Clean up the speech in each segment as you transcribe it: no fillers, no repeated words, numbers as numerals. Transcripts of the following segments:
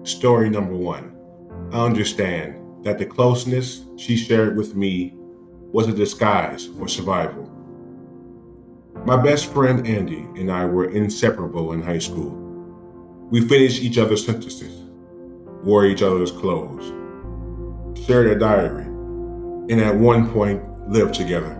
Story number one. I understand that the closeness she shared with me was a disguise for survival. My best friend Andy and I were inseparable in high school. We finished each other's sentences, wore each other's clothes, shared a diary, and at one point lived together.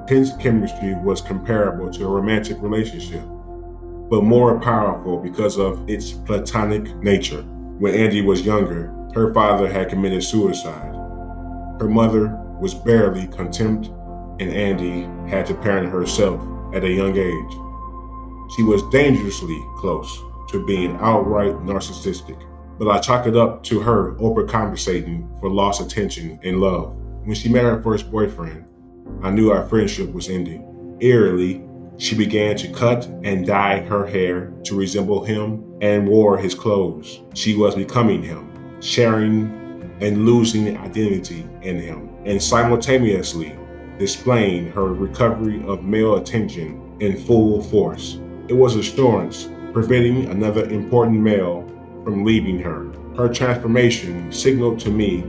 His chemistry was comparable to a romantic relationship, but more powerful because of its platonic nature. When Angie was younger, her father had committed suicide. Her mother was barely contempt, and Andy had to parent herself at a young age. She was dangerously close to being outright narcissistic, but I chalk it up to her overcompensating for lost attention and love. When she met her first boyfriend, I knew our friendship was ending. Eerily, she began to cut and dye her hair to resemble him and wore his clothes. She was becoming him, sharing and losing identity in him, and simultaneously displaying her recovery of male attention in full force. It was assurance, preventing another important male from leaving her. Her transformation signaled to me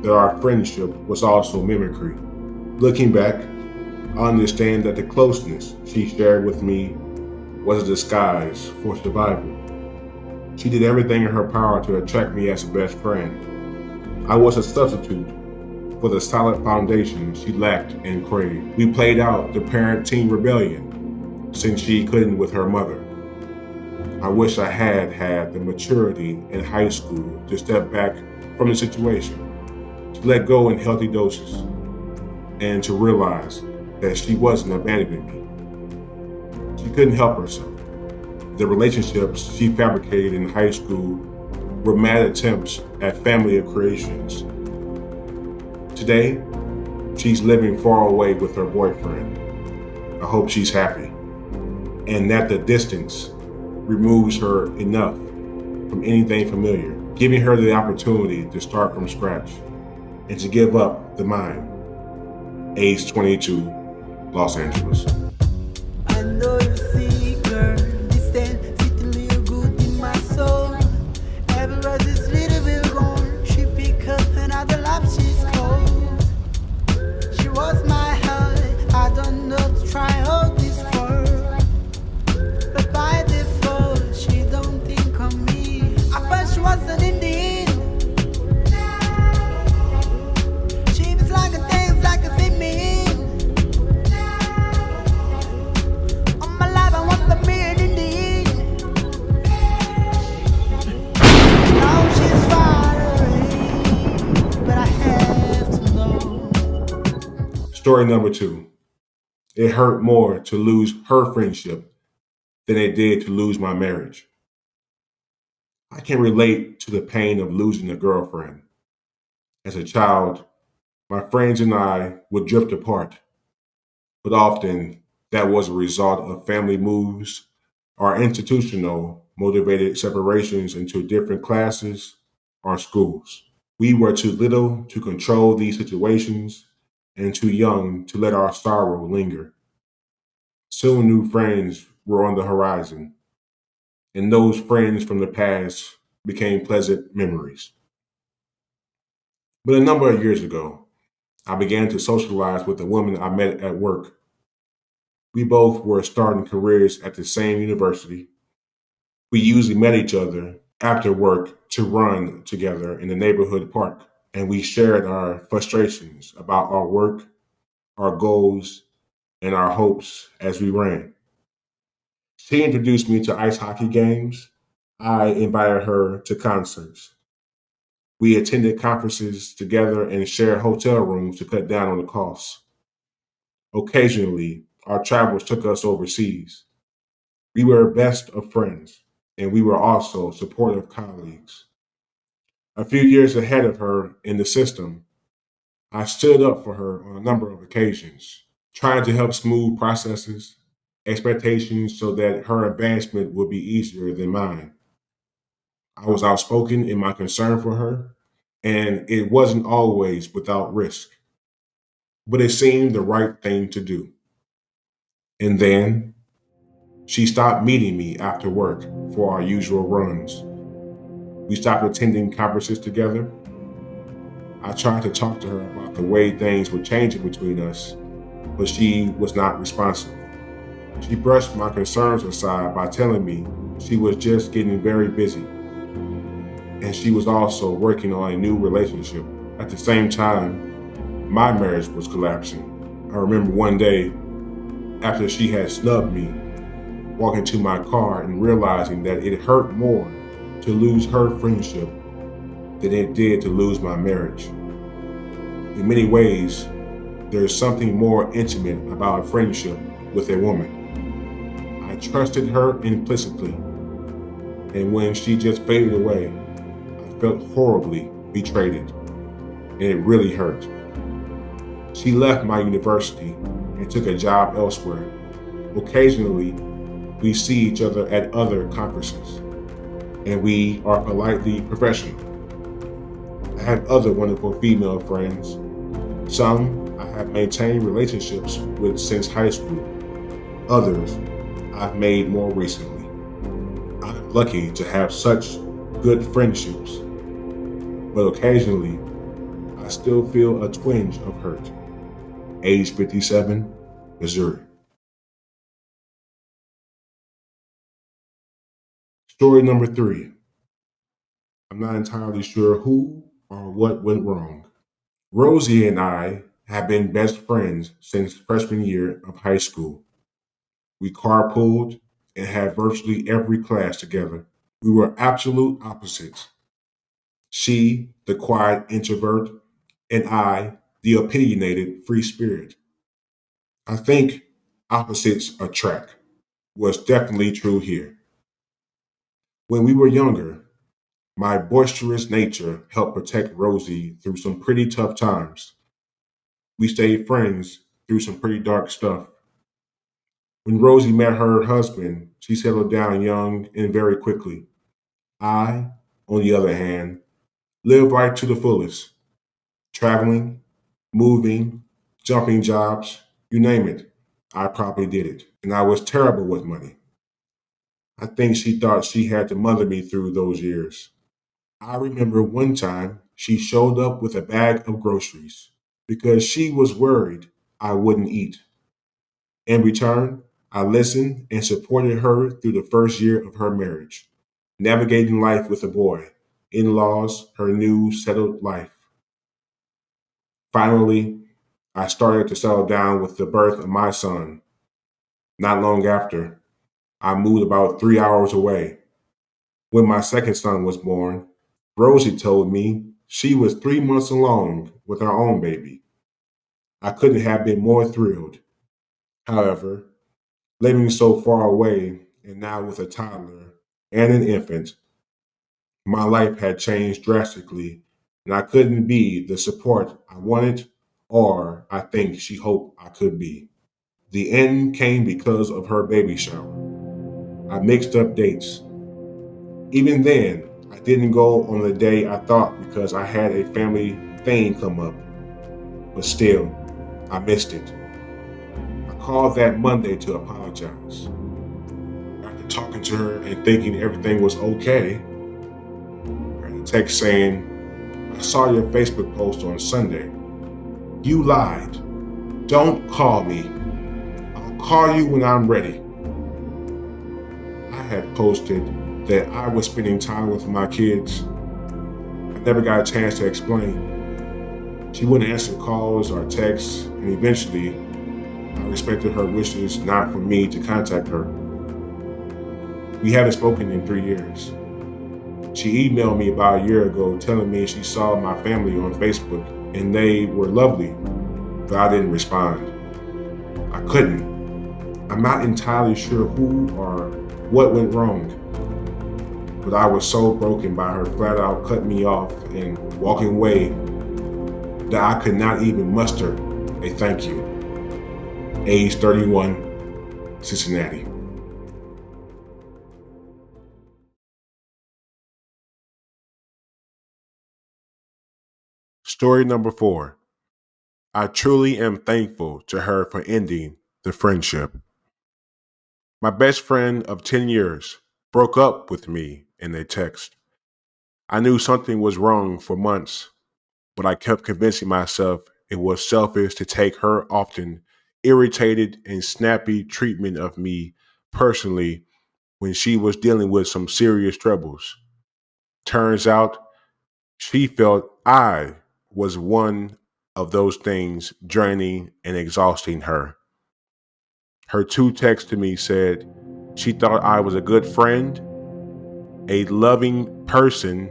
that our friendship was also mimicry. Looking back, I understand that the closeness she shared with me was a disguise for survival. She did everything in her power to attract me as a best friend. I was a substitute for the solid foundation she lacked and craved. We played out the parent-teen rebellion since she couldn't with her mother. I wish I had had the maturity in high school to step back from the situation, to let go in healthy doses, and to realize that she wasn't abandoning me. She couldn't help herself. The relationships she fabricated in high school were mad attempts at family creations. Today, she's living far away with her boyfriend. I hope she's happy, and that the distance removes her enough from anything familiar, giving her the opportunity to start from scratch and to give up the mind. Age 22, Los Angeles. I know you see, girl, this thing sit a little good in my soul. Everywhere this little bit gone, she pick up another lap, she's cold. She was my heart, I don't know to try out this for. But by default, she don't think of me. I bet she wasn't in the end. She was like a things like a female. Story number two. It hurt more to lose her friendship than it did to lose my marriage. I can relate to the pain of losing a girlfriend. As a child, my friends and I would drift apart, but often that was a result of family moves or institutional motivated separations into different classes or schools. We were too little to control these situations and too young to let our sorrow linger. Soon new friends were on the horizon, and those friends from the past became pleasant memories. But a number of years ago, I began to socialize with a woman I met at work. We both were starting careers at the same university. We usually met each other after work to run together in the neighborhood park, and we shared our frustrations about our work, our goals, and our hopes as we ran. She introduced me to ice hockey games. I invited her to concerts. We attended conferences together and shared hotel rooms to cut down on the costs. Occasionally, our travels took us overseas. We were best of friends, and we were also supportive colleagues. A few years ahead of her in the system, I stood up for her on a number of occasions, trying to help smooth processes, expectations so that her advancement would be easier than mine. I was outspoken in my concern for her, and it wasn't always without risk, but it seemed the right thing to do. And then she stopped meeting me after work for our usual runs. We stopped attending conferences together. I tried to talk to her about the way things were changing between us, but she was not responsive. She brushed my concerns aside by telling me she was just getting very busy, and she was also working on a new relationship. At the same time, my marriage was collapsing. I remember one day, after she had snubbed me, walking to my car and realizing that it hurt more to lose her friendship than it did to lose my marriage. In many ways, there's something more intimate about a friendship with a woman. I trusted her implicitly, and when she just faded away, I felt horribly betrayed, and it really hurt. She left my university and took a job elsewhere. Occasionally, we see each other at other conferences, and we are politely professional. I have other wonderful female friends. Some I have maintained relationships with since high school. Others I've made more recently. I'm lucky to have such good friendships, but occasionally I still feel a twinge of hurt. Age 57, Missouri. Story number 3. I'm not entirely sure who or what went wrong. Rosie and I have been best friends since freshman year of high school. We carpooled and had virtually every class together. We were absolute opposites. She, the quiet introvert, and I, the opinionated free spirit. I think opposites attract was definitely true here. When we were younger, my boisterous nature helped protect Rosie through some pretty tough times. We stayed friends through some pretty dark stuff. When Rosie met her husband, she settled down young and very quickly. I, on the other hand, lived right to the fullest, traveling, moving, jumping jobs, you name it. I probably did it. And I was terrible with money. I think she thought she had to mother me through those years. I remember one time she showed up with a bag of groceries because she was worried I wouldn't eat. In return, I listened and supported her through the first year of her marriage, navigating life with a boy, in laws, her new settled life. Finally, I started to settle down with the birth of my son. Not long after, I moved about 3 hours away. When my second son was born, Rosie told me she was 3 months along with our own baby. I couldn't have been more thrilled. However, living so far away and now with a toddler and an infant, my life had changed drastically, and I couldn't be the support I wanted or I think she hoped I could be. The end came because of her baby shower. I mixed up dates. Even then, I didn't go on the day I thought because I had a family thing come up, but still, I missed it. I called that Monday to apologize. After talking to her and thinking everything was okay, I got a text saying, I saw your Facebook post on Sunday. You lied. Don't call me. I'll call you when I'm ready. I had posted that I was spending time with my kids. I never got a chance to explain. She wouldn't answer calls or texts, and eventually, I respected her wishes not for me to contact her. We haven't spoken in 3 years. She emailed me about a year ago telling me she saw my family on Facebook and they were lovely, but I didn't respond. I couldn't. I'm not entirely sure who or what went wrong, but I was so broken by her flat out cutting me off and walking away that I could not even muster a thank you. Age 31, Cincinnati. Story number 4. I truly am thankful to her for ending the friendship. My best friend of 10 years broke up with me in a text. I knew something was wrong for months, but I kept convincing myself it was selfish to take her often irritated and snappy treatment of me personally when she was dealing with some serious troubles. Turns out she felt I was one of those things draining and exhausting her. Her two texts to me said she thought I was a good friend, a loving person,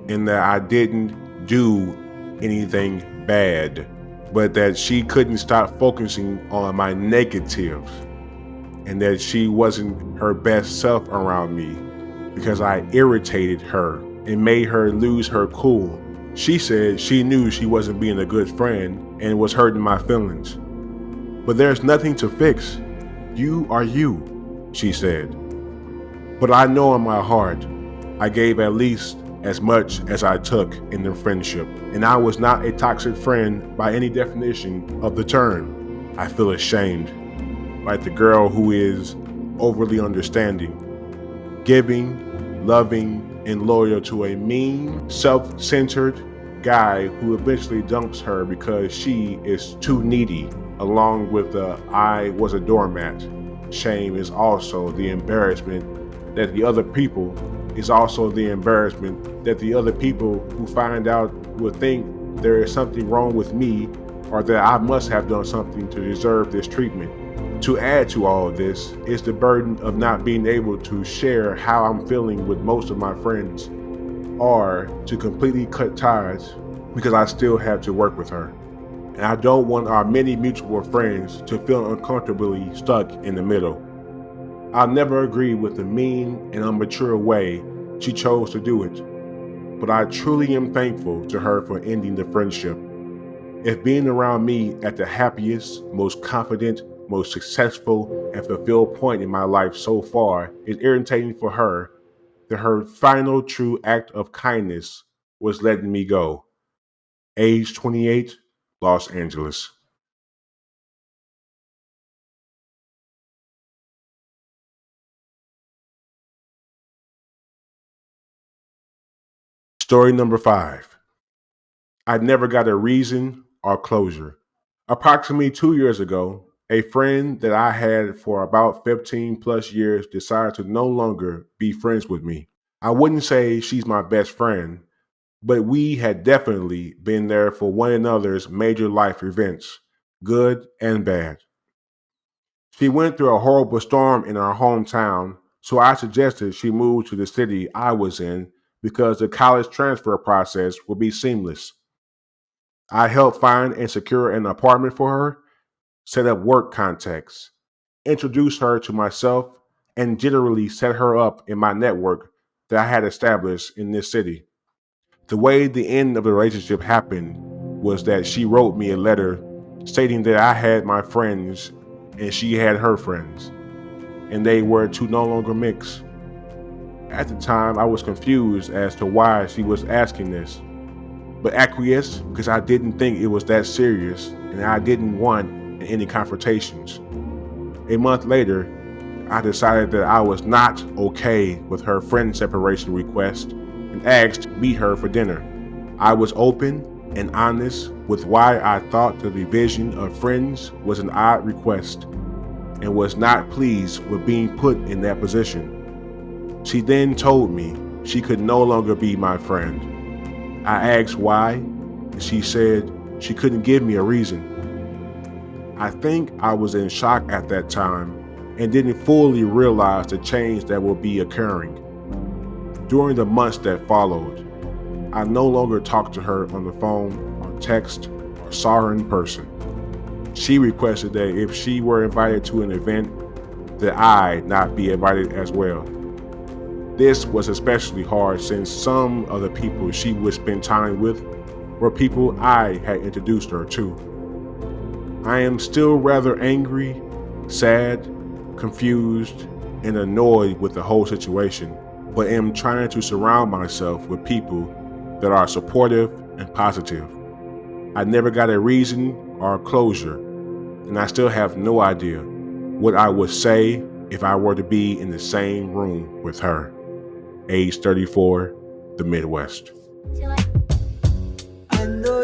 and that I didn't do anything bad, but that she couldn't stop focusing on my negatives and that she wasn't her best self around me because I irritated her and made her lose her cool. She said she knew she wasn't being a good friend and was hurting my feelings. But there's nothing to fix. You are you, she said. But I know in my heart, I gave at least as much as I took in the friendship, and I was not a toxic friend by any definition of the term. I feel ashamed, like the girl who is overly understanding, giving, loving, and loyal to a mean, self-centered guy who eventually dumps her because she is too needy, along with the I was a doormat. Shame is also the embarrassment that the other people is also the embarrassment that the other people who find out will think there is something wrong with me or that I must have done something to deserve this treatment. To add to all of this is the burden of not being able to share how I'm feeling with most of my friends, or to completely cut ties because I still have to work with her. And I don't want our many mutual friends to feel uncomfortably stuck in the middle. I'll never agree with the mean and immature way she chose to do it, but I truly am thankful to her for ending the friendship. If being around me at the happiest, most confident, most successful, and fulfilled point in my life so far is irritating for her, that her final true act of kindness was letting me go. Age 28, Los Angeles. Story number 5. I never got a reason or closure. Approximately 2 years ago, a friend that I had for about 15 plus years decided to no longer be friends with me. I wouldn't say she's my best friend, but we had definitely been there for one another's major life events, good and bad. She went through a horrible storm in our hometown, so I suggested she move to the city I was in because the college transfer process would be seamless. I helped find and secure an apartment for her, set up work contacts, introduced her to myself, and generally set her up in my network that I had established in this city. The way the end of the relationship happened was that she wrote me a letter stating that I had my friends and she had her friends, and they were to no longer mix. At the time, I was confused as to why she was asking this, but acquiesced because I didn't think it was that serious and I didn't want any confrontations. A month later, I decided that I was not okay with her friend separation request and asked to meet her for dinner. I was open and honest with why I thought the division of friends was an odd request and was not pleased with being put in that position. She then told me she could no longer be my friend. I asked why, and she said she couldn't give me a reason. I think I was in shock at that time and didn't fully realize the change that would be occurring. During the months that followed, I no longer talked to her on the phone or text or saw her in person. She requested that if she were invited to an event, that I not be invited as well. This was especially hard since some of the people she would spend time with were people I had introduced her to. I am still rather angry, sad, confused, and annoyed with the whole situation, but am trying to surround myself with people that are supportive and positive. I never got a reason or a closure, and I still have no idea what I would say if I were to be in the same room with her. Age 34, the Midwest. I know